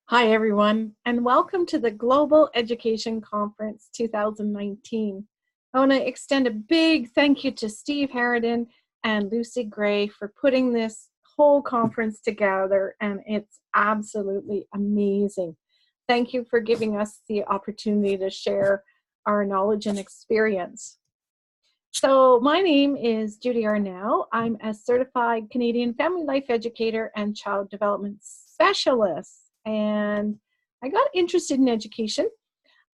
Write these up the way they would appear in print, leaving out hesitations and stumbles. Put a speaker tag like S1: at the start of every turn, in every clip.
S1: Hi, everyone, and welcome to the Global Education Conference 2019. I want to extend a big thank you to Steve Harridan and Lucy Gray for putting this whole conference together, and it's absolutely amazing. Thank you for giving us the opportunity to share our knowledge and experience. So my name is Judy Arnall. I'm a certified Canadian family life educator and child development specialist. And I got interested in education.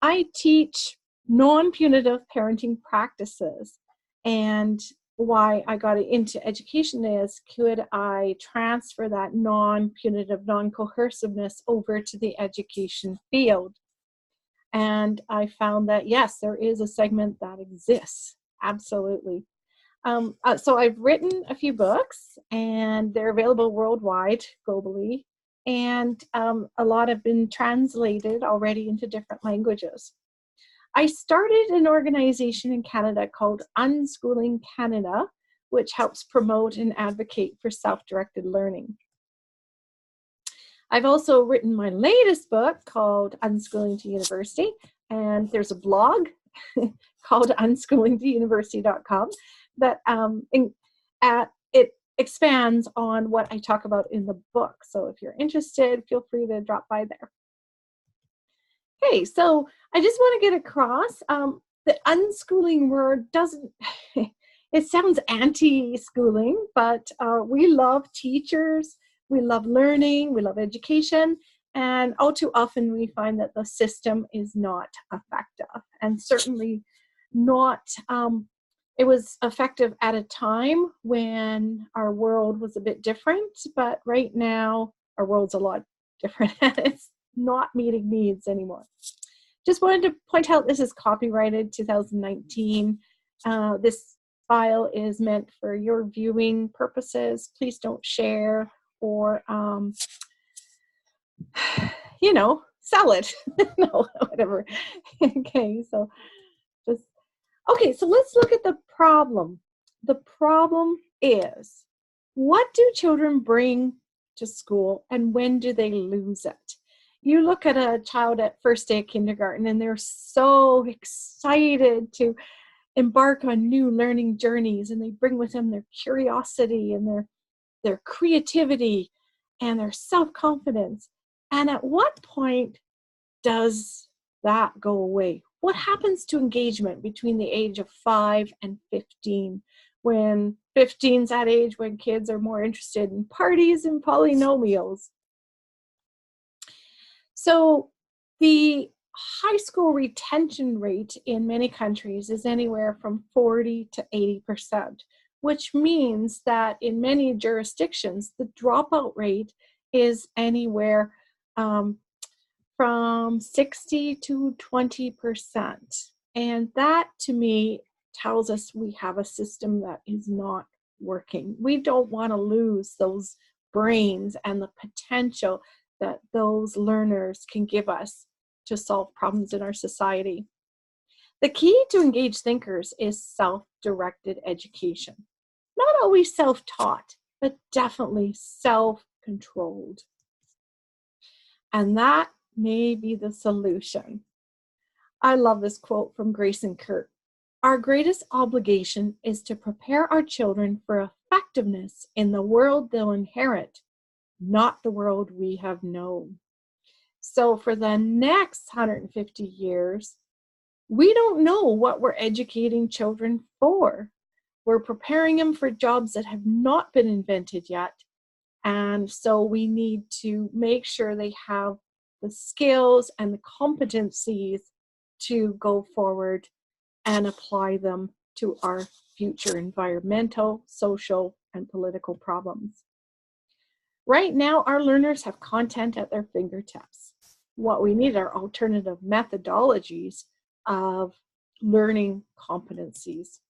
S1: I teach non-punitive parenting practices. And why I got into education is, could I transfer that non-punitive, non-coerciveness over to the education field? And I found that, yes, there is a segment that exists. Absolutely. So I've written a few books, and they're available worldwide, globally. And a lot have been translated already into different languages. I started an organization in Canada called Unschooling Canada, which helps promote and advocate for self-directed learning. I've also written my latest book called Unschooling-To-University, and there's a blog called Unschooling-To-University.com that it expands on what I talk about in the book. So if you're interested, feel free to drop by there. Okay, so I just want to get across the unschooling word doesn't, it sounds anti-schooling, but we love teachers, we love learning, we love education, and all too often we find that the system is not effective, and certainly not, it was effective at a time when our world was a bit different, but right now our world's a lot different and it's not meeting needs anymore. Just wanted to point out this is copyrighted 2019. This file is meant for your viewing purposes. Please don't share or, you know, sell it. No, whatever. Okay, so just, okay, so let's look at the problem. The problem is, what do children bring to school and when do they lose it? You look at a child at first day of kindergarten and they're so excited to embark on new learning journeys, and they bring with them their curiosity and their creativity and their self-confidence. And at what point does that go away? What happens to engagement between the age of 5 and 15? When 15's that age when kids are more interested in parties and polynomials. So the high school retention rate in many countries is anywhere from 40 to 80%, which means that in many jurisdictions, the dropout rate is anywhere from 60 to 20%. And that, to me, tells us we have a system that is not working. We don't want to lose those brains and the potential that those learners can give us to solve problems in our society. The key to engaged thinkers is self-directed education. Not always self-taught, but definitely self-controlled. And that may be the solution. I love this quote from Grace and Kurt. Our greatest obligation is to prepare our children for effectiveness in the world they'll inherit, not the world we have known. So for the next 150 years, we don't know what we're educating children for. We're preparing them for jobs that have not been invented yet. And so we need to make sure they have the skills and the competencies to go forward and apply them to our future environmental, social, and political problems. Right now, our learners have content at their fingertips. What we need are alternative methodologies of learning competencies.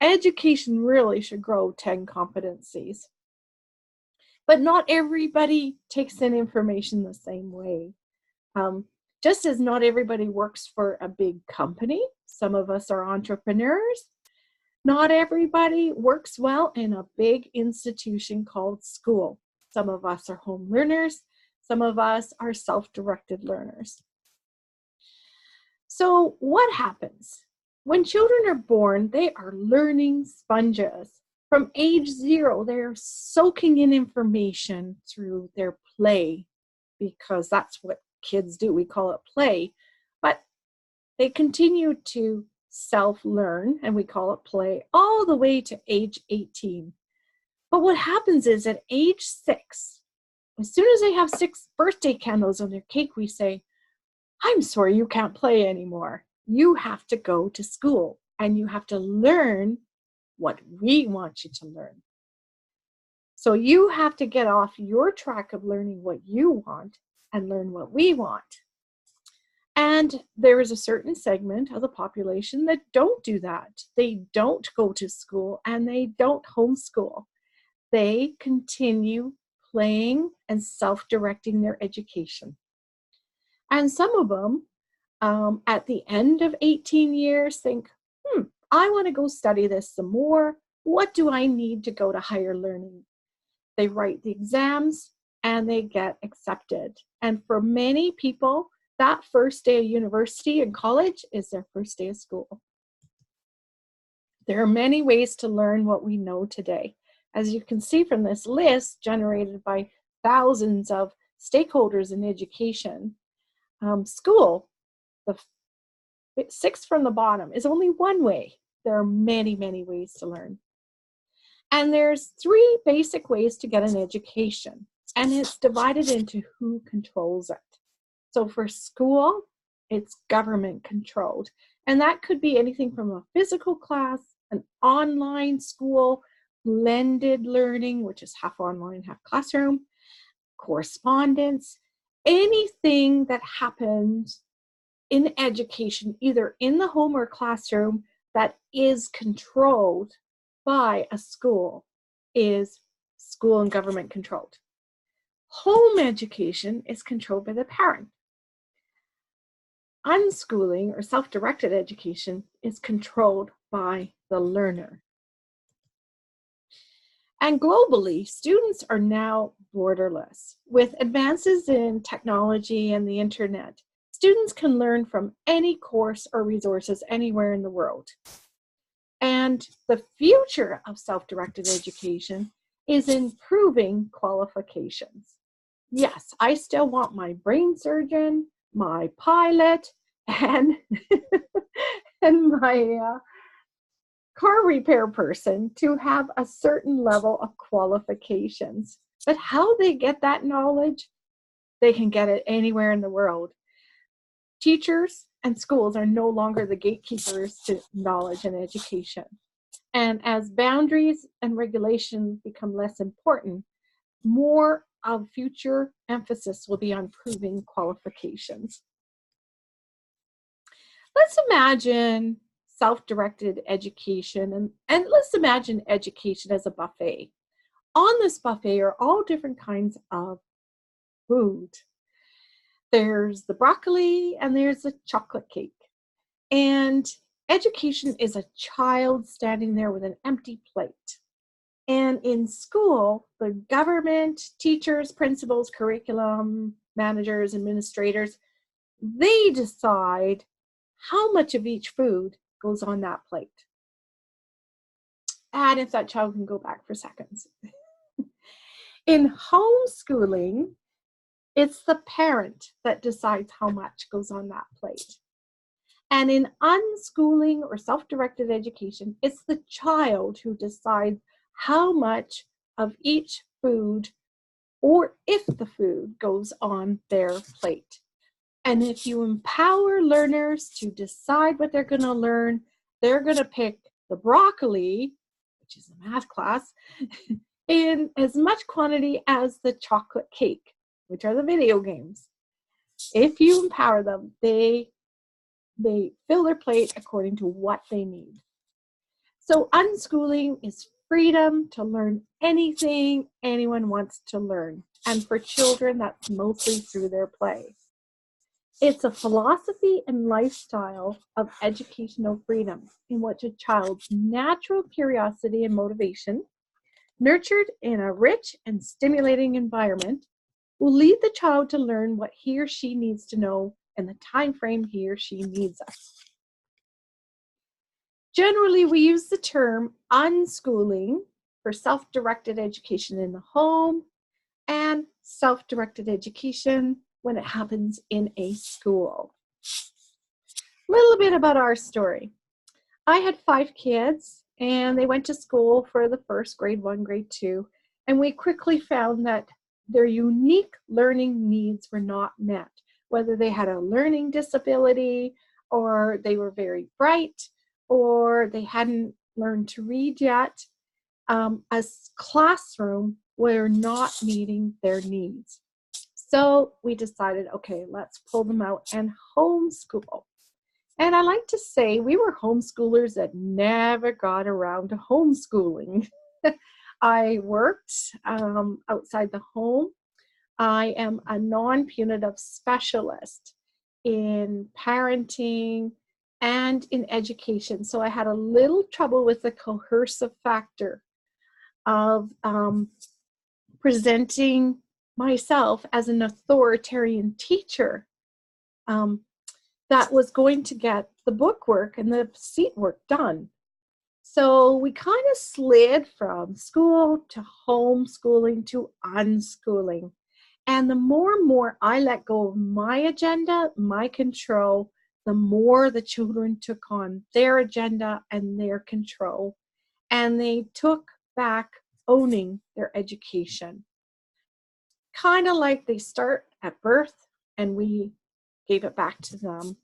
S1: Education really should grow 10 competencies. But not everybody takes in information the same way. Just as not everybody works for a big company, some of us are entrepreneurs, not everybody works well in a big institution called school. Some of us are home learners, Some of us are self-directed learners. So what happens? When children are born, they are learning sponges. From age 0, they're soaking in information through their play, because that's what kids do. We call it play. But they continue to self-learn, and we call it play, all the way to age 18. But what happens is at age 6, as soon as they have 6 birthday candles on their cake, we say, I'm sorry, you can't play anymore. You have to go to school, and you have to learn what we want you to learn. So you have to get off your track of learning what you want and learn what we want. And there is a certain segment of the population that don't do that. They don't go to school and they don't homeschool. They continue playing and self-directing their education. And some of them, at the end of 18 years, think, I want to go study this some more. What do I need to go to higher learning? They write the exams and they get accepted. And for many people, that first day of university and college is their first day of school. There are many ways to learn what we know today. As you can see from this list generated by thousands of stakeholders in education, school, the 6th from the bottom, is only one way. There are many, many ways to learn. And there's 3 basic ways to get an education, and it's divided into who controls it. So for school, it's government controlled, and that could be anything from a physical class, an online school, blended learning, which is half online, half classroom, correspondence, anything that happens in education, either in the home or classroom, that is controlled by a school, is school and government controlled. Home education is controlled by the parent. Unschooling or self-directed education is controlled by the learner. And globally, students are now borderless. With advances in technology and the internet, students can learn from any course or resources anywhere in the world. And the future of self-directed education is improving qualifications. Yes, I still want my brain surgeon, my pilot, and, and my car repair person to have a certain level of qualifications. But how they get that knowledge, they can get it anywhere in the world. Teachers and schools are no longer the gatekeepers to knowledge and education. And as boundaries and regulations become less important, more of future emphasis will be on proving qualifications. Let's imagine self-directed education, and let's imagine education as a buffet. On this buffet are all different kinds of food. There's the broccoli and there's the chocolate cake. And education is a child standing there with an empty plate. And in school, the government, teachers, principals, curriculum managers, administrators, they decide how much of each food goes on that plate. And if that child can go back for seconds. In homeschooling, it's the parent that decides how much goes on that plate. And in unschooling or self-directed education, it's the child who decides how much of each food, or if the food, goes on their plate. And if you empower learners to decide what they're going to learn, they're going to pick the broccoli, which is a math class, in as much quantity as the chocolate cake, which are the video games. If you empower them, they fill their plate according to what they need. So unschooling is freedom to learn anything anyone wants to learn. And for children, that's mostly through their play. It's a philosophy and lifestyle of educational freedom in which a child's natural curiosity and motivation, nurtured in a rich and stimulating environment, will lead the child to learn what he or she needs to know in the time frame he or she needs us. Generally, we use the term unschooling for self-directed education in the home and self-directed education when it happens in a school. A little bit about our story. I had 5 kids, and they went to school for the first grade 1, grade 2, and we quickly found that their unique learning needs were not met, whether they had a learning disability, or they were very bright, or they hadn't learned to read yet. A classroom were not meeting their needs. So we decided, okay, let's pull them out and homeschool. And I like to say we were homeschoolers that never got around to homeschooling. I worked outside the home. I am a non-punitive specialist in parenting and in education. So I had a little trouble with the coercive factor of presenting myself as an authoritarian teacher that was going to get the book work and the seat work done. So we kind of slid from school to homeschooling to unschooling. And the more and more I let go of my agenda, my control, the more the children took on their agenda and their control. And they took back owning their education. Kind of like they start at birth and we gave it back to them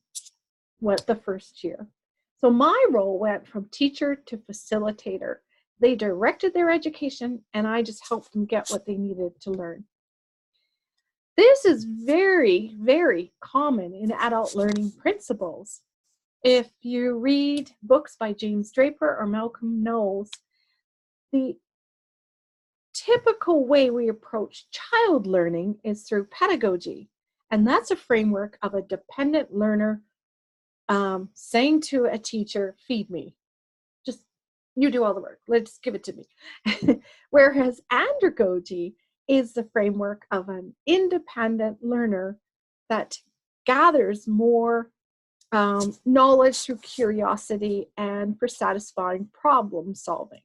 S1: the first year. So my role went from teacher to facilitator. They directed their education and I just helped them get what they needed to learn. This is very, very common in adult learning principles. If you read books by James Draper or Malcolm Knowles, the typical way we approach child learning is through pedagogy. And that's a framework of a dependent learner saying to a teacher, feed me. Just, you do all the work. Let's give it to me. Whereas andragogy is the framework of an independent learner that gathers more knowledge through curiosity and for satisfying problem solving.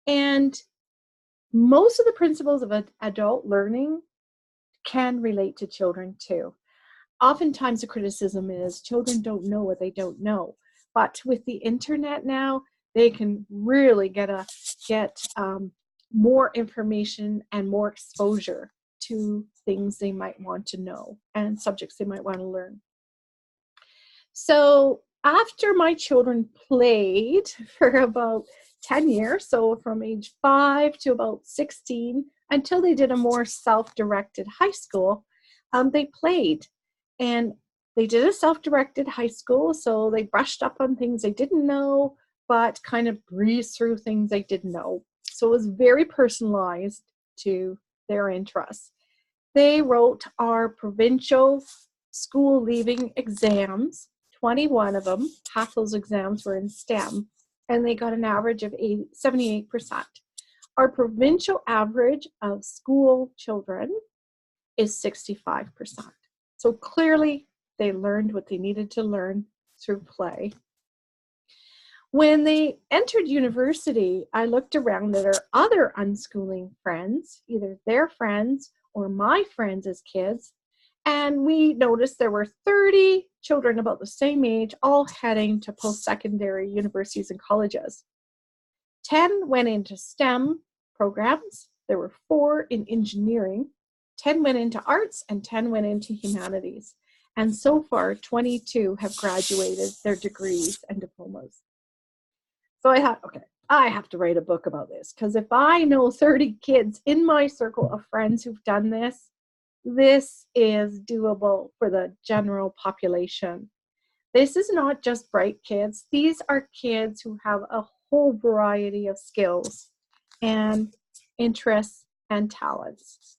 S1: And most of the principles of adult learning can relate to children too. Oftentimes the criticism is children don't know what they don't know. But with the internet now, they can really get more information and more exposure to things they might want to know and subjects they might want to learn. So after my children played for about 10 years, so from age 5 to about 16, until they did a more self-directed high school, they played. And they did a self-directed high school, so they brushed up on things they didn't know, but kind of breezed through things they didn't know. So it was very personalized to their interests. They wrote our provincial school leaving exams, 21 of them. Half those exams were in STEM, and they got an average of 78%. Our provincial average of school children is 65%. So clearly, they learned what they needed to learn through play. When they entered university, I looked around at our other unschooling friends, either their friends or my friends as kids, and we noticed there were 30 children about the same age, all heading to post-secondary universities and colleges. 10 went into STEM programs. There were 4 in engineering. 10 went into arts and 10 went into humanities. And so far, 22 have graduated their degrees and diplomas. So I thought, okay, I have to write a book about this, because if I know 30 kids in my circle of friends who've done this, this is doable for the general population. This is not just bright kids. These are kids who have a whole variety of skills and interests and talents.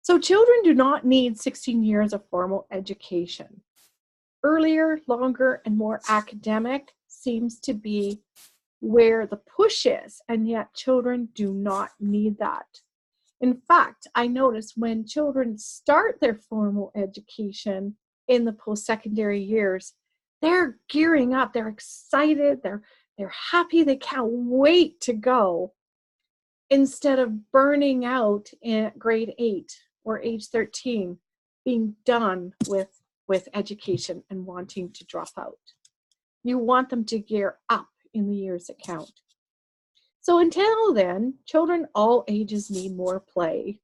S1: So children do not need 16 years of formal education. Earlier, longer, and more academic seems to be where the push is, and yet children do not need that. In fact, I notice when children start their formal education in the post-secondary years, they're gearing up, they're excited, they're happy, they can't wait to go, instead of burning out in grade 8 or age 13, being done with education and wanting to drop out. You want them to gear up in the years that count. So until then, children all ages need more play.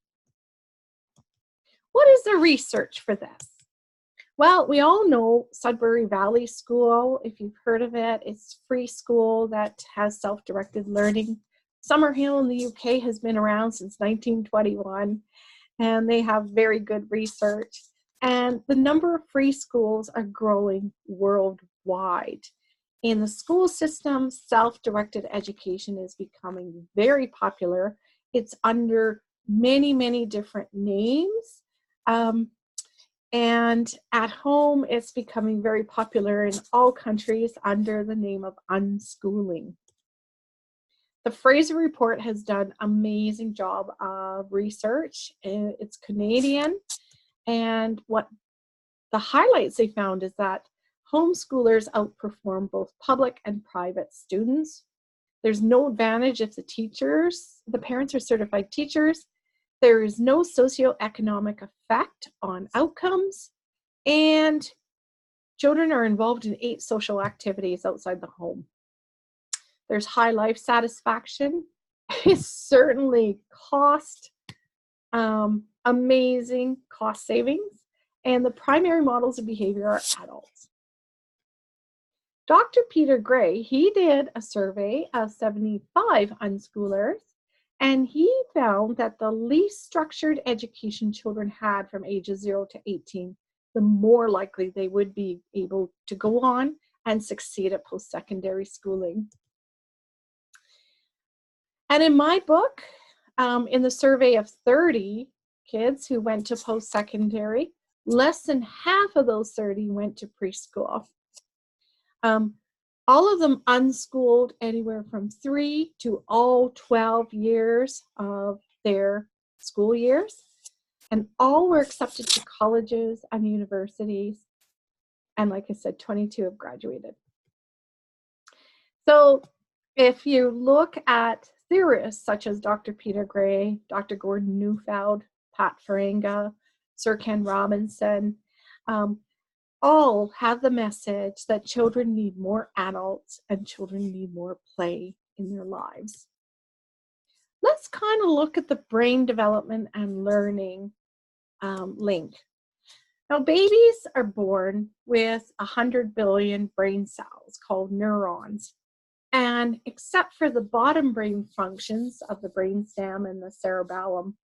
S1: What is the research for this? Well, we all know Sudbury Valley School, if you've heard of it. It's a free school that has self-directed learning. Summerhill in the UK has been around since 1921, and they have very good research. And the number of free schools are growing worldwide. In the school system, self-directed education is becoming very popular. It's under many, many different names. And at home, it's becoming very popular in all countries under the name of unschooling. The Fraser Report has done an amazing job of research. It's Canadian. And what the highlights they found is that homeschoolers outperform both public and private students. There's no advantage if the parents are certified teachers. There is no socioeconomic effect on outcomes, and children are involved in 8 social activities outside the home. There's high life satisfaction. It's certainly amazing cost savings, and the primary models of behavior are adults. Dr. Peter Gray, he did a survey of 75 unschoolers, and he found that the least structured education children had from ages 0 to 18, the more likely they would be able to go on and succeed at post-secondary schooling. And in my book, in the survey of 30 kids who went to post-secondary, less than half of those 30 went to preschool. All of them unschooled anywhere from 3 to all 12 years of their school years, and all were accepted to colleges and universities, and like I said, 22 have graduated. So if you look at theorists such as Dr. Peter Gray, Dr. Gordon Neufeld, Pat Ferenga, Sir Ken Robinson, all have the message that children need more adults and children need more play in their lives. Let's kind of look at the brain development and learning link. Now, babies are born with 100 billion brain cells called neurons. And except for the bottom brain functions of the brainstem and the cerebellum,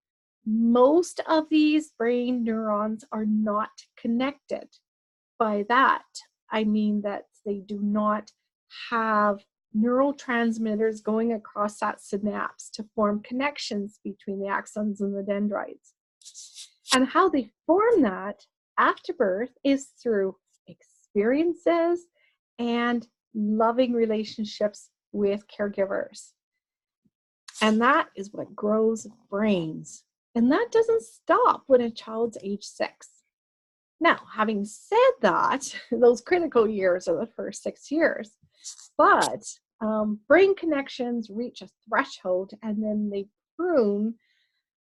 S1: most of these brain neurons are not connected. By that, I mean that they do not have neurotransmitters going across that synapse to form connections between the axons and the dendrites. And how they form that after birth is through experiences and loving relationships with caregivers. And that is what grows brains. And that doesn't stop when a child's age 6. Now, having said that, those critical years are the first 6 years, but brain connections reach a threshold and then they prune,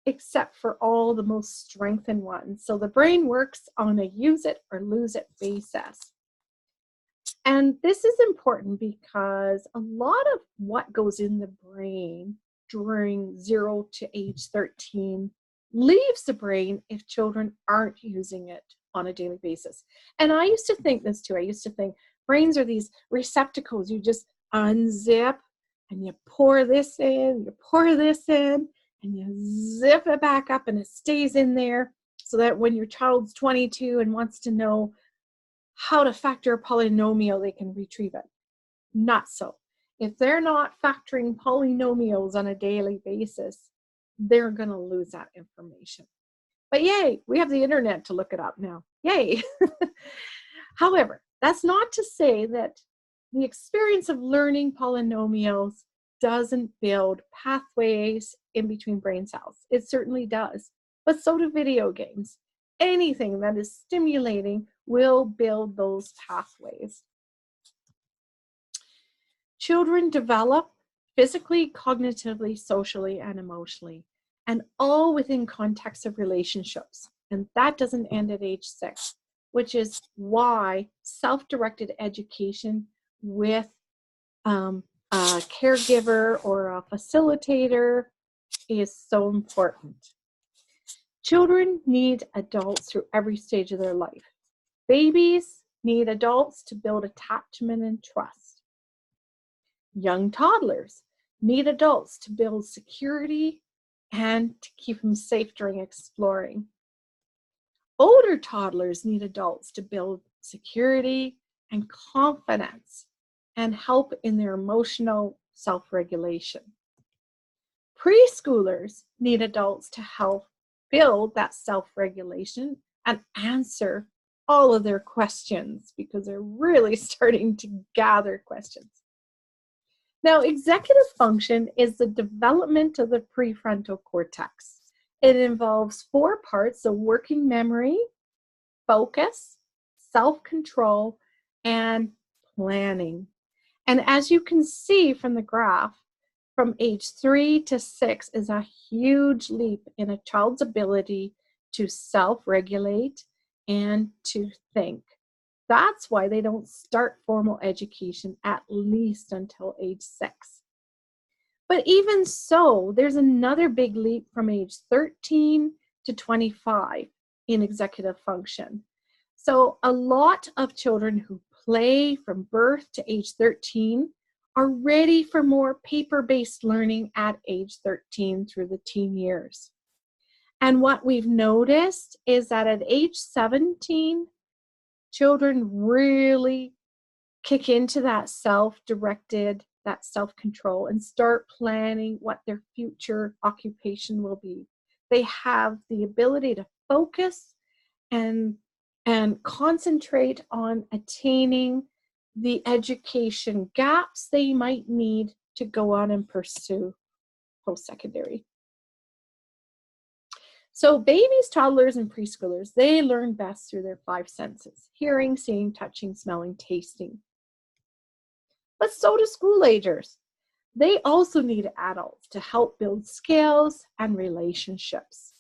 S1: except for all the most strengthened ones. So the brain works on a use it or lose it basis. And this is important because a lot of what goes in the brain during 0 to age 13 leaves the brain if children aren't using it on a daily basis. And I used to think this too. I used to think brains are these receptacles. You just unzip and you pour this in, and you zip it back up and it stays in there so that when your child's 22 and wants to know how to factor a polynomial, they can retrieve it. Not so. If they're not factoring polynomials on a daily basis, they're going to lose that information. But yay, we have the internet to look it up now. Yay. However, that's not to say that the experience of learning polynomials doesn't build pathways in between brain cells. It certainly does, but so do video games. Anything that is stimulating will build those pathways. Children develop physically, cognitively, socially, and emotionally, and all within context of relationships. And that doesn't end at age 6, which is why self-directed education with a caregiver or a facilitator is so important. Children need adults through every stage of their life. Babies need adults to build attachment and trust. Young toddlers need adults to build security and to keep them safe during exploring. Older toddlers need adults to build security and confidence and help in their emotional self-regulation. Preschoolers need adults to help build that self-regulation and answer all of their questions, because they're really starting to gather questions. Now, executive function is the development of the prefrontal cortex. It involves 4 parts of working memory, focus, self-control, and planning. And as you can see from the graph, from age 3 to 6 is a huge leap in a child's ability to self-regulate and to think. That's why they don't start formal education at least until age 6. But even so, there's another big leap from age 13 to 25 in executive function. So a lot of children who play from birth to age 13 are ready for more paper-based learning at age 13 through the teen years. And what we've noticed is that at age 17, children really kick into that self-directed, that self-control, and start planning what their future occupation will be. They have the ability to focus and concentrate on attaining the education gaps they might need to go on and pursue post-secondary. So babies, toddlers, and preschoolers, they learn best through their 5 senses: hearing, seeing, touching, smelling, tasting. But so do school agers. They also need adults to help build skills and relationships.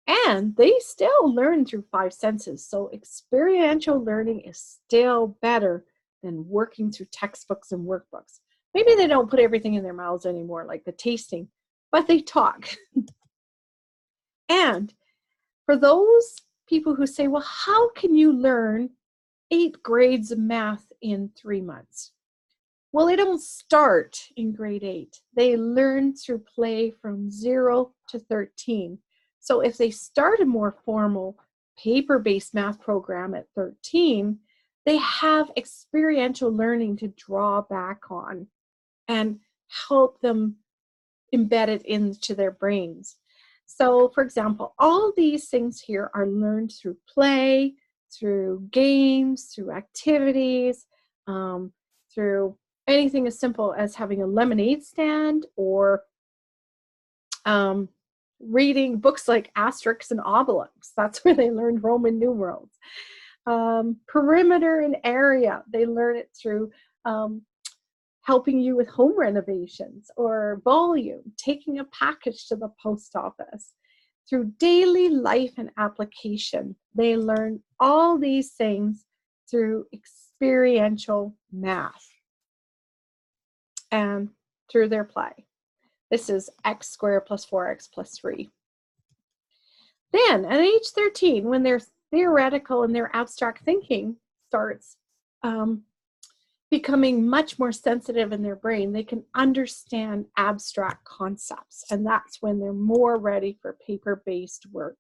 S1: And they still learn through 5 senses, so experiential learning is still better than working through textbooks and workbooks. Maybe they don't put everything in their mouths anymore, like the tasting, but they talk. And for those people who say, well, how can you learn 8 grades of math in 3 months? Well, they don't start in grade 8. They learn through play from 0 to 13. So if they start a more formal paper-based math program at 13, they have experiential learning to draw back on and help them embed it into their brains. So, for example, all these things here are learned through play, through games, through activities, through anything as simple as having a lemonade stand or reading books like Asterix and Obelix. That's where they learned Roman numerals. Perimeter and area, they learn it through helping you with home renovations, or volume, taking a package to the post office. Through daily life and application, they learn all these things through experiential math and through their play. This is x squared plus 4x plus 3. Then at age 13, when their theoretical and their abstract thinking starts becoming much more sensitive in their brain, they can understand abstract concepts, and that's when they're more ready for paper-based work.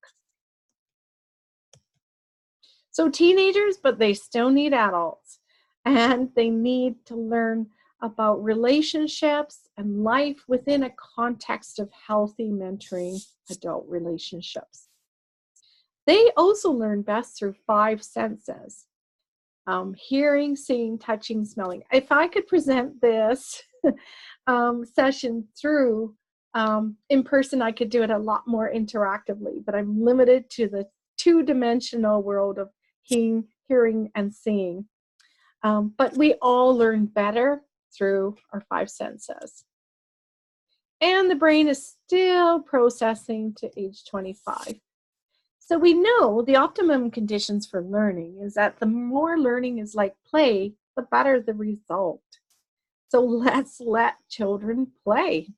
S1: So teenagers, but they still need adults, and they need to learn about relationships and life within a context of healthy mentoring adult relationships. They also learn best through 5 senses. Hearing, seeing, touching, smelling. If I could present this session through. In person, I could do it a lot more interactively, but I'm limited to the two-dimensional world of hearing and seeing. But we all learn better through our five senses. And the brain is still processing to age 25. So we know the optimum conditions for learning is that the more learning is like play, the better the result. So let's let children play.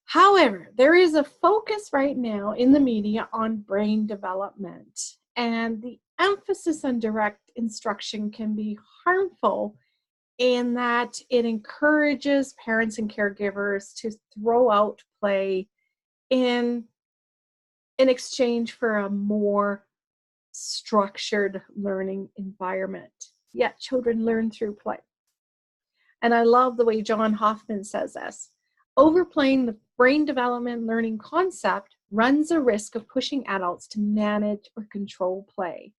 S1: However, there is a focus right now in the media on brain development, and the emphasis on direct instruction can be harmful in that it encourages parents and caregivers to throw out play in exchange for a more structured learning environment. Yet children learn through play. And I love the way John Hoffman says this. Overplaying the brain development learning concept runs a risk of pushing adults to manage or control play,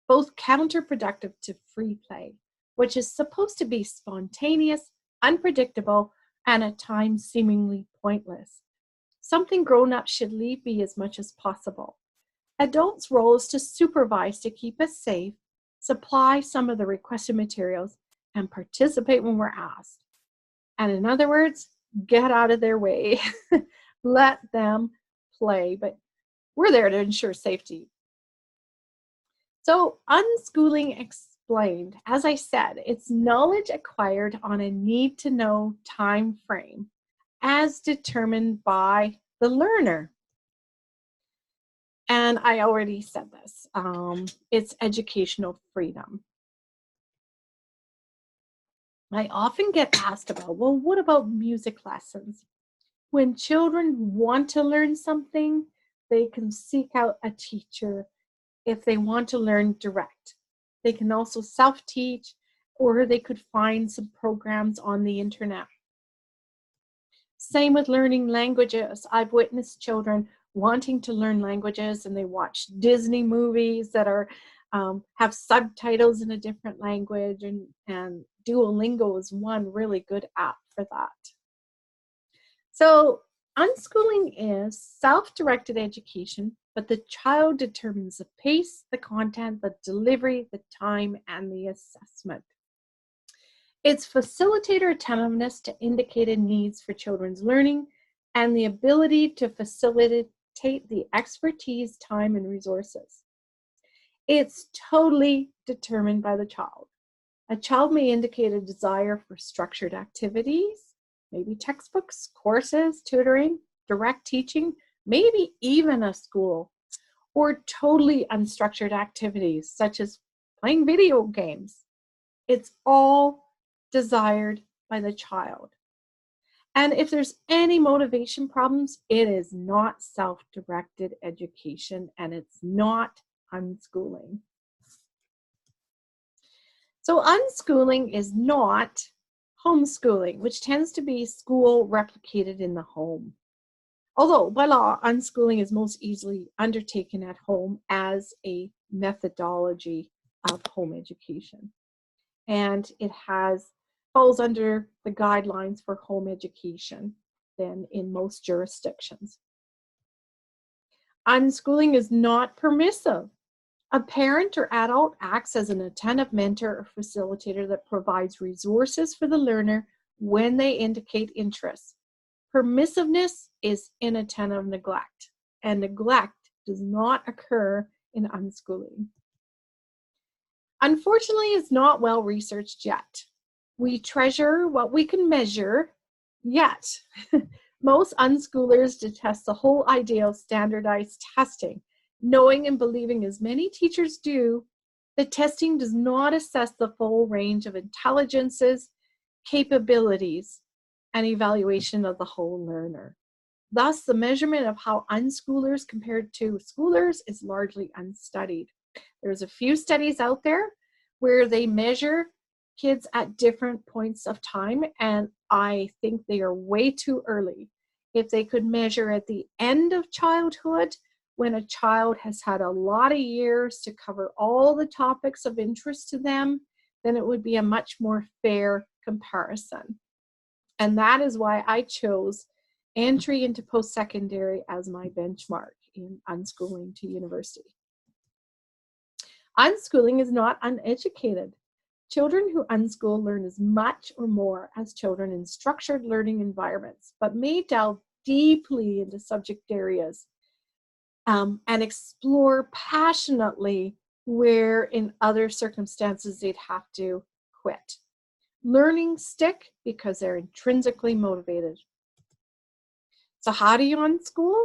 S1: both counterproductive to free play, which is supposed to be spontaneous, unpredictable, and at times seemingly pointless. Something grown-ups should leave be as much as possible. Adults' role is to supervise to keep us safe, supply some of the requested materials, and participate when we're asked. And in other words, get out of their way. Let them play, but we're there to ensure safety. So unschooling explained, as I said, it's knowledge acquired on a need-to-know time frame as determined by the learner. And I already said this, it's educational freedom. I often get asked about, well, what about music lessons? When children want to learn something, they can seek out a teacher if they want to learn direct. They can also self-teach, or they could find some programs on the internet. Same with learning languages. I've witnessed children wanting to learn languages, and they watch Disney movies that are have subtitles in a different language, and Duolingo is one really good app for that. So unschooling is self-directed education, but the child determines the pace, the content, the delivery, the time, and the assessment. It's facilitator attentiveness to indicated needs for children's learning and the ability to facilitate the expertise, time, and resources. It's totally determined by the child. A child may indicate a desire for structured activities, maybe textbooks, courses, tutoring, direct teaching, maybe even a school, or totally unstructured activities such as playing video games. It's all desired by the child. And if there's any motivation problems, it is not self-directed education, and it's not unschooling. So unschooling is not homeschooling, which tends to be school replicated in the home. Although by law, unschooling is most easily undertaken at home as a methodology of home education. And it falls under the guidelines for home education then in most jurisdictions. Unschooling is not permissive. A parent or adult acts as an attentive mentor or facilitator that provides resources for the learner when they indicate interest. Permissiveness is inattentive neglect, and neglect does not occur in unschooling. Unfortunately, it's not well researched yet. We treasure what we can measure, yet most unschoolers detest the whole idea of standardized testing. Knowing and believing as many teachers do, that testing does not assess the full range of intelligences, capabilities, and evaluation of the whole learner. Thus, the measurement of how unschoolers compared to schoolers is largely unstudied. There's a few studies out there where they measure kids at different points of time, and I think they are way too early. If they could measure at the end of childhood, when a child has had a lot of years to cover all the topics of interest to them, then it would be a much more fair comparison. And that is why I chose entry into post-secondary as my benchmark in Unschooling-To-University. Unschooling is not uneducated. Children who unschool learn as much or more as children in structured learning environments, but may delve deeply into subject areas and explore passionately where in other circumstances they'd have to quit. Learning stick because they're intrinsically motivated. So how do you unschool?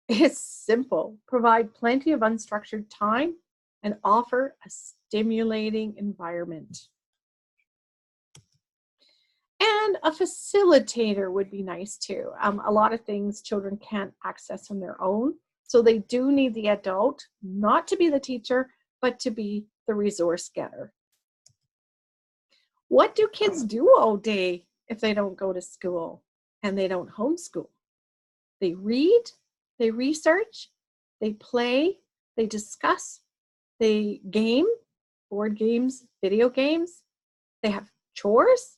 S1: It's simple. Provide plenty of unstructured time and offer a stimulating environment. And a facilitator would be nice too. A lot of things children can't access on their own, so they do need the adult, not to be the teacher, but to be the resource getter. What do kids do all day if they don't go to school and they don't homeschool? They read, they research, they play, they discuss, they game, board games, video games, they have chores,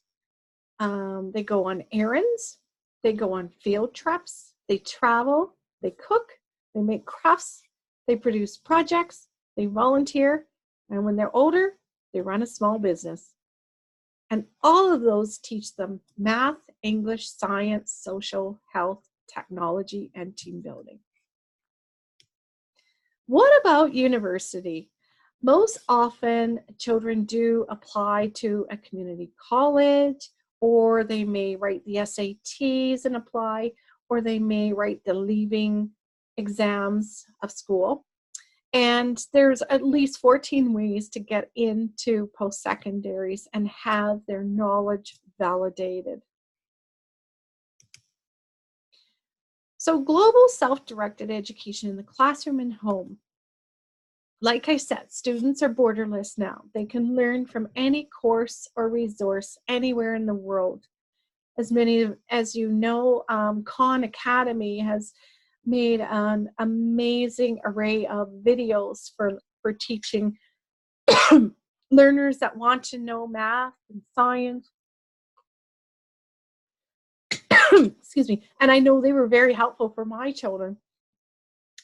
S1: they go on errands, they go on field trips, they travel, they cook, they make crafts, they produce projects, they volunteer, and when they're older, they run a small business. And all of those teach them math, English, science, social, health, technology, and team building. What about university? Most often, children do apply to a community college, or they may write the SATs and apply, or they may write the leaving exams of school. And there's at least 14 ways to get into post-secondaries and have their knowledge validated. So global self-directed education in the classroom and home. Like I said, students are borderless now. They can learn from any course or resource anywhere in the world. As many as you know, Khan Academy has made an amazing array of videos for teaching learners that want to know math and science. Excuse me. And I know they were very helpful for my children.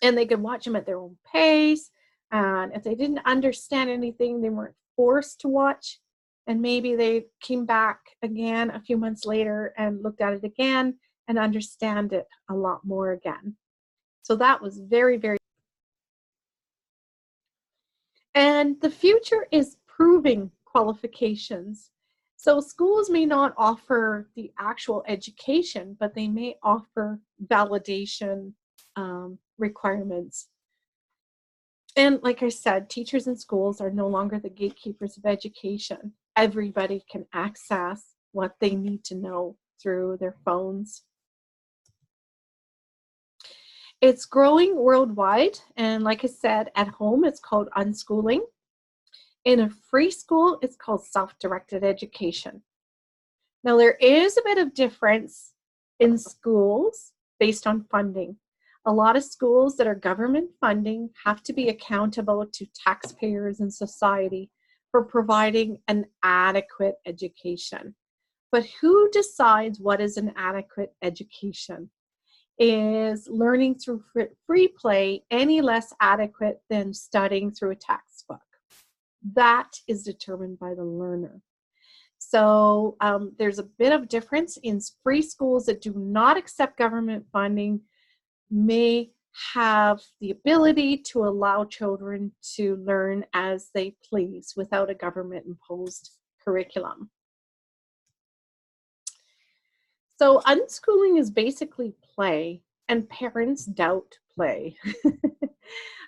S1: And they could watch them at their own pace. And if they didn't understand anything, they weren't forced to watch. And maybe they came back again a few months later and looked at it again and understand it a lot more again. So that was very, very. And the future is proving qualifications. So schools may not offer the actual education, but they may offer validation requirements. And like I said, teachers and schools are no longer the gatekeepers of education. Everybody can access what they need to know through their phones. It's growing worldwide, and like I said, at home it's called unschooling. In a free school, it's called self-directed education. Now, there is a bit of difference in schools based on funding. A lot of schools that are government funding have to be accountable to taxpayers and society for providing an adequate education. But who decides what is an adequate education? Is learning through free play any less adequate than studying through a textbook? That is determined by the learner. So there's a bit of difference in free schools that do not accept government funding may have the ability to allow children to learn as they please without a government-imposed curriculum. So unschooling is basically play, and parents doubt play.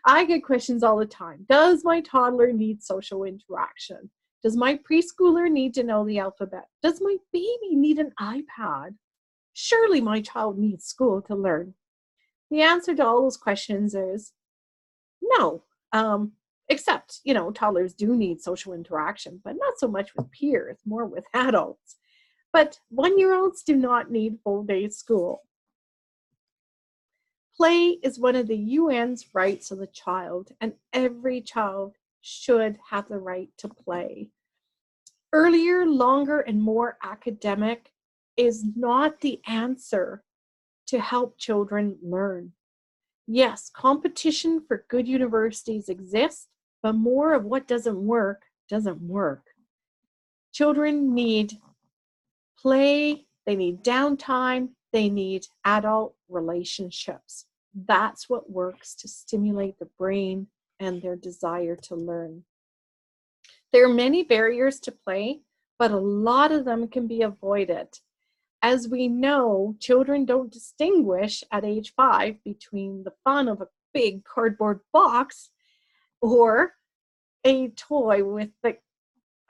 S1: I get questions all the time. Does my toddler need social interaction? Does my preschooler need to know the alphabet? Does my baby need an iPad? Surely my child needs school to learn. The answer to all those questions is no, except, toddlers do need social interaction, but not so much with peers, more with adults. But 1-year-olds do not need full-day school. Play is one of the UN's rights of the child, and every child should have the right to play. Earlier, longer, and more academic is not the answer to help children learn. Yes, competition for good universities exists, but more of what doesn't work doesn't work. Children need play, they need downtime, they need adult relationships. That's what works to stimulate the brain and their desire to learn. There are many barriers to play, but a lot of them can be avoided. As we know, children don't distinguish at age 5 between the fun of a big cardboard box or a toy with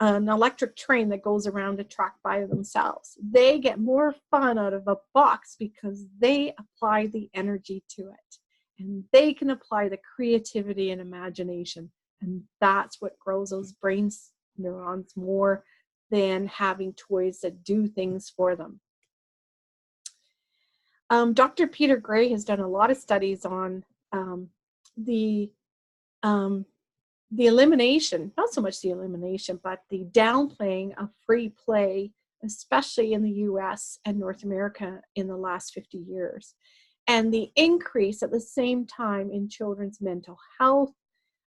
S1: an electric train that goes around a track by themselves. They get more fun out of a box because they apply the energy to it. And they can apply the creativity and imagination. And that's what grows those brain neurons more than having toys that do things for them. Dr. Peter Gray has done a lot of studies on the elimination, not so much the elimination, but the downplaying of free play, especially in the US and North America in the last 50 years. And the increase at the same time in children's mental health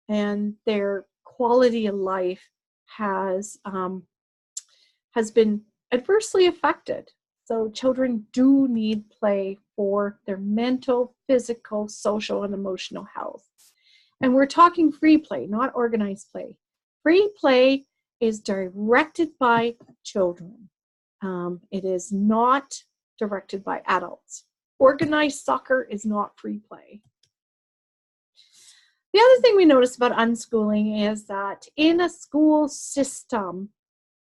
S1: and their quality of life has been adversely affected. So children do need play for their mental, physical, social, and emotional health. And we're talking free play, not organized play. Free play is directed by children. It is not directed by adults. Organized soccer is not free play. The other thing we notice about unschooling is that in a school system,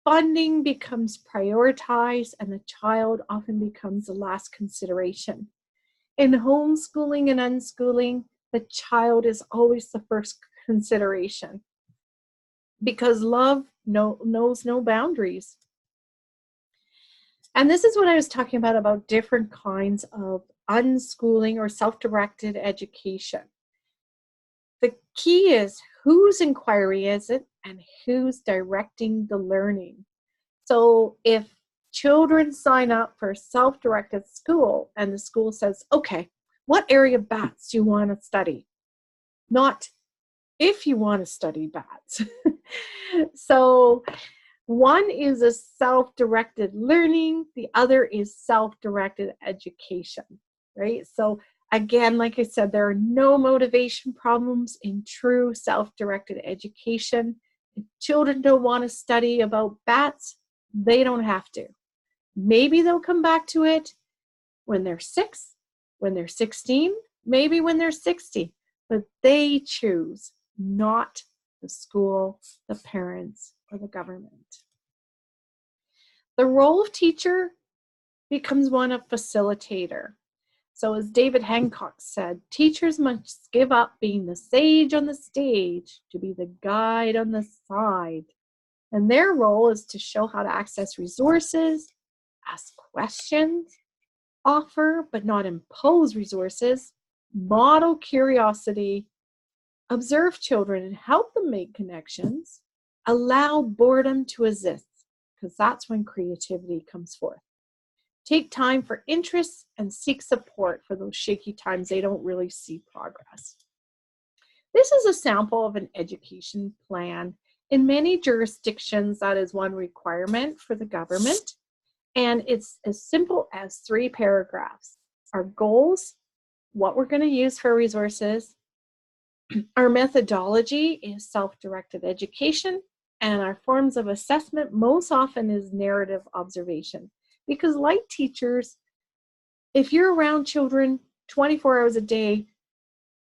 S1: funding becomes prioritized and the child often becomes the last consideration. In homeschooling and unschooling, the child is always the first consideration because love knows no boundaries. And this is what I was talking about different kinds of unschooling or self-directed education. The key is whose inquiry is it and who's directing the learning. So if children sign up for self-directed school and the school says, okay, what area of bats do you want to study? Not if you want to study bats. So one is a self-directed learning, the other is self-directed education, right? So again, like I said, there are no motivation problems in true self-directed education. If children don't want to study about bats, they don't have to. Maybe they'll come back to it when they're 6, when they're 16, maybe when they're 60, but they choose, not the school, the parents, or the government. The role of teacher becomes one of facilitator. So as David Hancock said, teachers must give up being the sage on the stage to be the guide on the side. And their role is to show how to access resources, ask questions, offer but not impose resources, model curiosity, observe children and help them make connections, allow boredom to exist, because that's when creativity comes forth. Take time for interests and seek support for those shaky times they don't really see progress. This is a sample of an education plan. In many jurisdictions, that is one requirement for the government, and it's as simple as 3 paragraphs. Our goals, what we're going to use for resources, our methodology is self-directed education, and our forms of assessment most often is narrative observation. Because like teachers, if you're around children 24 hours a day,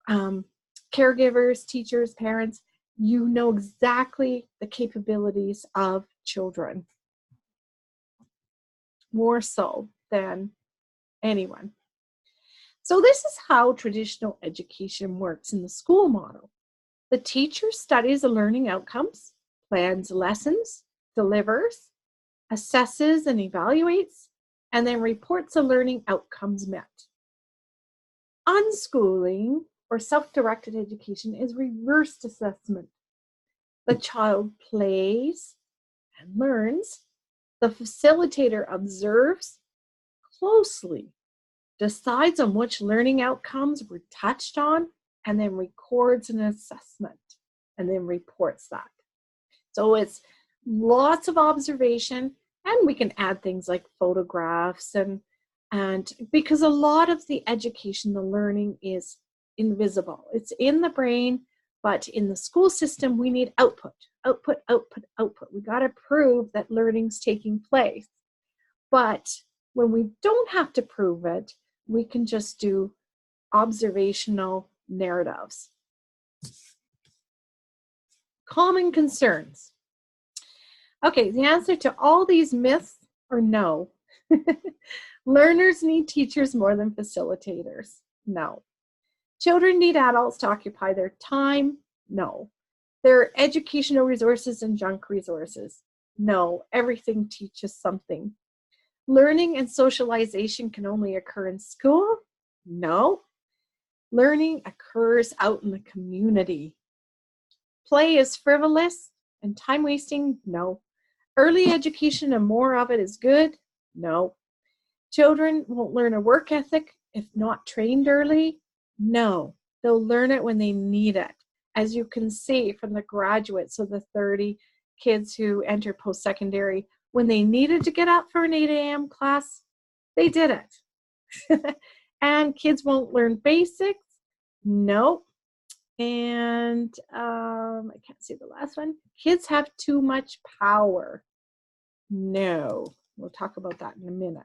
S1: caregivers, teachers, parents, you know exactly the capabilities of children, more so than anyone. So this is how traditional education works in the school model. The teacher studies the learning outcomes, plans lessons, delivers, assesses and evaluates, and then reports the learning outcomes met. Unschooling or self-directed education is reversed assessment. The child plays and learns, the facilitator observes closely, decides on which learning outcomes were touched on, and then records an assessment and then reports that. So it's lots of observation, and we can add things like photographs and because a lot of the education, the learning is invisible. It's in the brain, but in the school system, we need output. We got to prove that learning's taking place. But when we don't have to prove it, we can just do observational narratives. Common concerns. Okay, the answer to all these myths are no. Learners need teachers more than facilitators. No. Children need adults to occupy their time. No. There are educational resources and junk resources. No. Everything teaches something. Learning and socialization can only occur in school. No. Learning occurs out in the community. Play is frivolous and time wasting. No. Early education and more of it is good. No. Children won't learn a work ethic if not trained early. No. They'll learn it when they need it. As you can see from the graduates of the 30 kids who enter post-secondary, when they needed to get up for an 8 a.m. class, they did it. And kids won't learn basics. Nope. And I can't see the last one. Kids have too much power. No. We'll talk about that in a minute.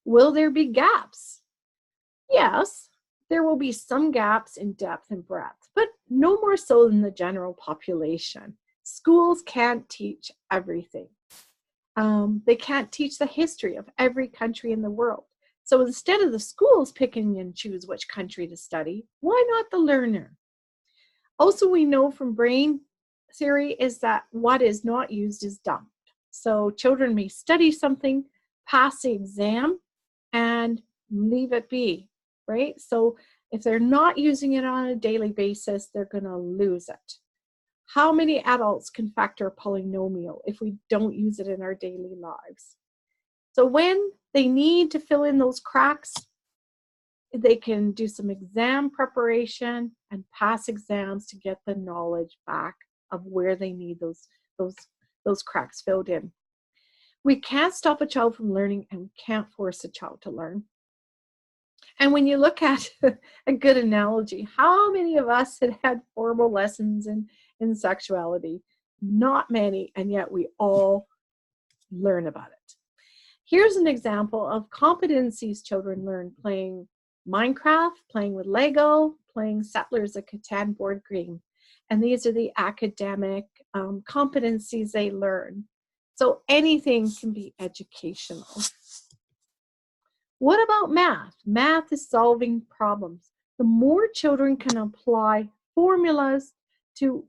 S1: Will there be gaps? Yes, there will be some gaps in depth and breadth, but no more so than the general population. Schools can't teach everything. They can't teach the history of every country in the world. So instead of the schools picking and choose which country to study, why not the learner? Also, we know from brain theory is that what is not used is dumped. So children may study something, pass the exam, and leave it be, right? So if they're not using it on a daily basis, they're going to lose it. How many adults can factor a polynomial if we don't use it in our daily lives? So when they need to fill in those cracks, they can do some exam preparation and pass exams to get the knowledge back of where they need those cracks filled in. We can't stop a child from learning, and we can't force a child to learn. And when you look at a good analogy, how many of us had formal lessons in sexuality? Not many, and yet we all learn about it. Here's an example of competencies children learn playing Minecraft, playing with Lego, playing Settlers of Catan board game. And these are the academic competencies they learn. So anything can be educational. What about math? Math is solving problems. The more children can apply formulas to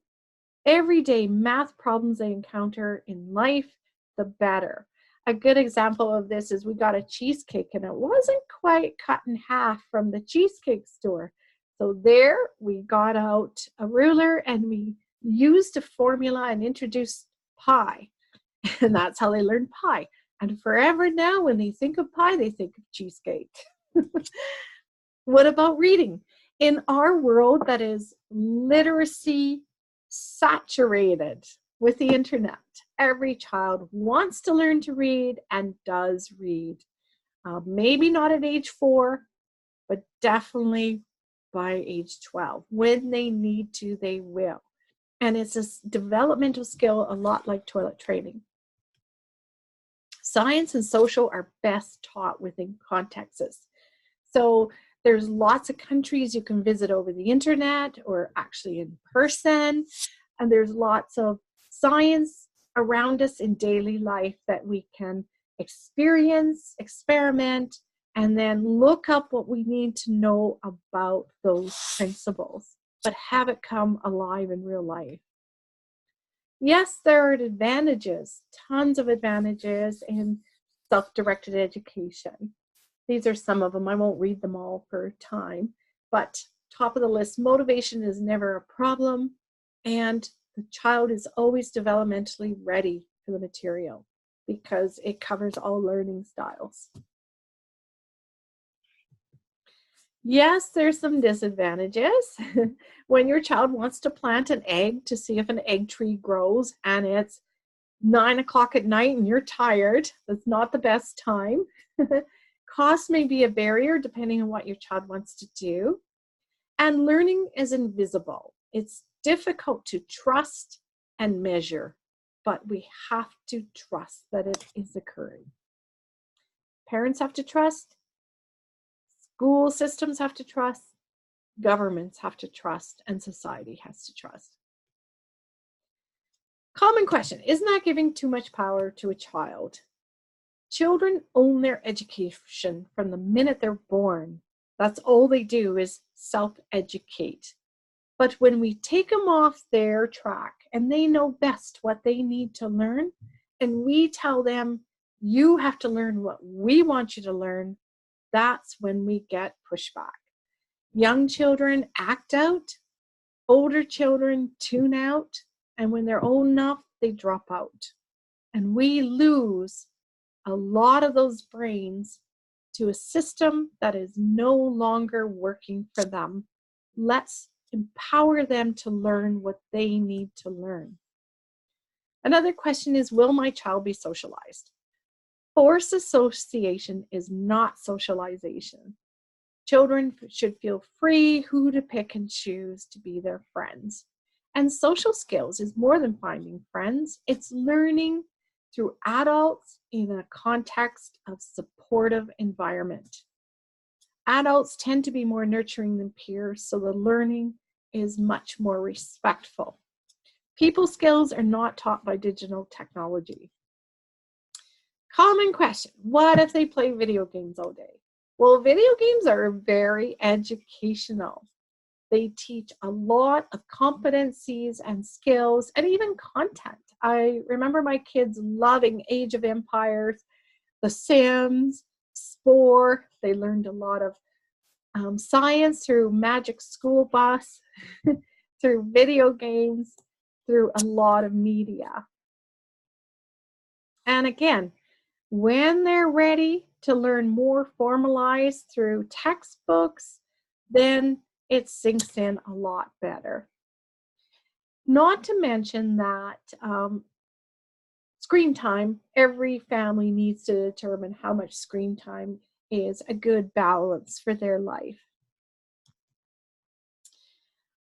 S1: everyday math problems they encounter in life, the better. A good example of this is we got a cheesecake and it wasn't quite cut in half from the cheesecake store. So there we got out a ruler and we used a formula and introduced pi. And that's how they learned pi. And forever now, when they think of pie, they think of cheesecake. What about reading? In our world that is literacy saturated with the internet, every child wants to learn to read and does read. Maybe not at age 4, but definitely by age 12. When they need to, they will. And it's a developmental skill a lot like toilet training. Science and social are best taught within contexts. So there's lots of countries you can visit over the internet or actually in person. And there's lots of science around us in daily life that we can experience, experiment, and then look up what we need to know about those principles, but have it come alive in real life. Yes, there are advantages, tons of advantages in self-directed education. These are some of them. I won't read them all for time, but top of the list, motivation is never a problem, and the child is always developmentally ready for the material because it covers all learning styles. Yes, there's some disadvantages. When your child wants to plant an egg to see if an egg tree grows and it's 9 o'clock at night and you're tired, that's not the best time. Cost may be a barrier depending on what your child wants to do. And learning is invisible. It's difficult to trust and measure, but we have to trust that it is occurring. Parents have to trust. School systems have to trust, governments have to trust, and society has to trust. Common question, isn't that giving too much power to a child? Children own their education from the minute they're born. That's all they do is self-educate. But when we take them off their track and they know best what they need to learn, and we tell them, you have to learn what we want you to learn, that's when we get pushback. Young children act out, older children tune out, and when they're old enough, they drop out. And we lose a lot of those brains to a system that is no longer working for them. Let's empower them to learn what they need to learn. Another question is, will my child be socialized? Forced association is not socialization. Children should feel free who to pick and choose to be their friends. And social skills is more than finding friends. It's learning through adults in a context of supportive environment. Adults tend to be more nurturing than peers, so the learning is much more respectful. People skills are not taught by digital technology. Common question, what if they play video games all day? Well, video games are very educational. They teach a lot of competencies and skills and even content. I remember my kids loving Age of Empires, The Sims, Spore. They learned a lot of science through Magic School Bus, through video games, through a lot of media. And again, when they're ready to learn more formalized through textbooks, then it sinks in a lot better. Not to mention that screen time, every family needs to determine how much screen time is a good balance for their life.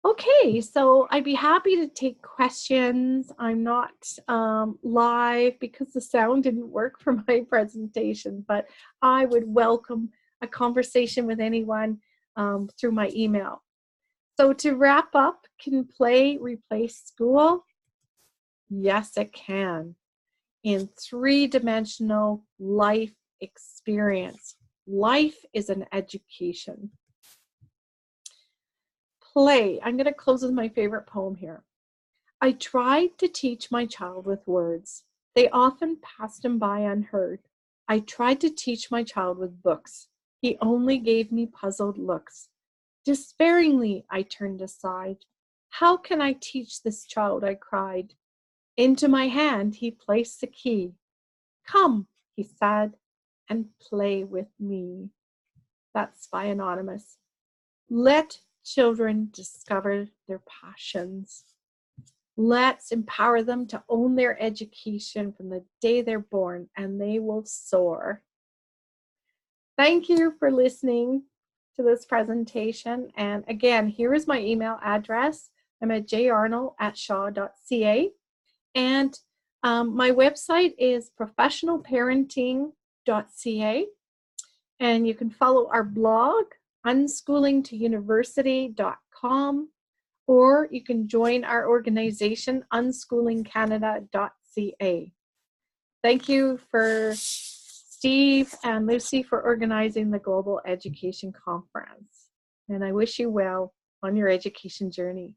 S1: Okay, so I'd be happy to take questions. I'm not live because the sound didn't work for my presentation, but I would welcome a conversation with anyone through my email. So to wrap up, can play replace school? Yes, it can. In three-dimensional life experience. Life is an education. Play. I'm going to close with my favorite poem here. I tried to teach my child with words. They often passed him by unheard. I tried to teach my child with books. He only gave me puzzled looks. Despairingly, I turned aside. How can I teach this child? I cried. Into my hand, he placed the key. Come, he said, and play with me. That's by Anonymous. Let children discover their passions. Let's empower them to own their education from the day they're born, and they will soar. Thank you for listening to this presentation. And again, here is my email address. I'm at jarnall@shaw.ca. And my website is professionalparenting.ca. And you can follow our blog, Unschooling-To-University.com, or you can join our organization, unschoolingcanada.ca. Thank you for Steve and Lucy for organizing the Global Education Conference. And I wish you well on your education journey.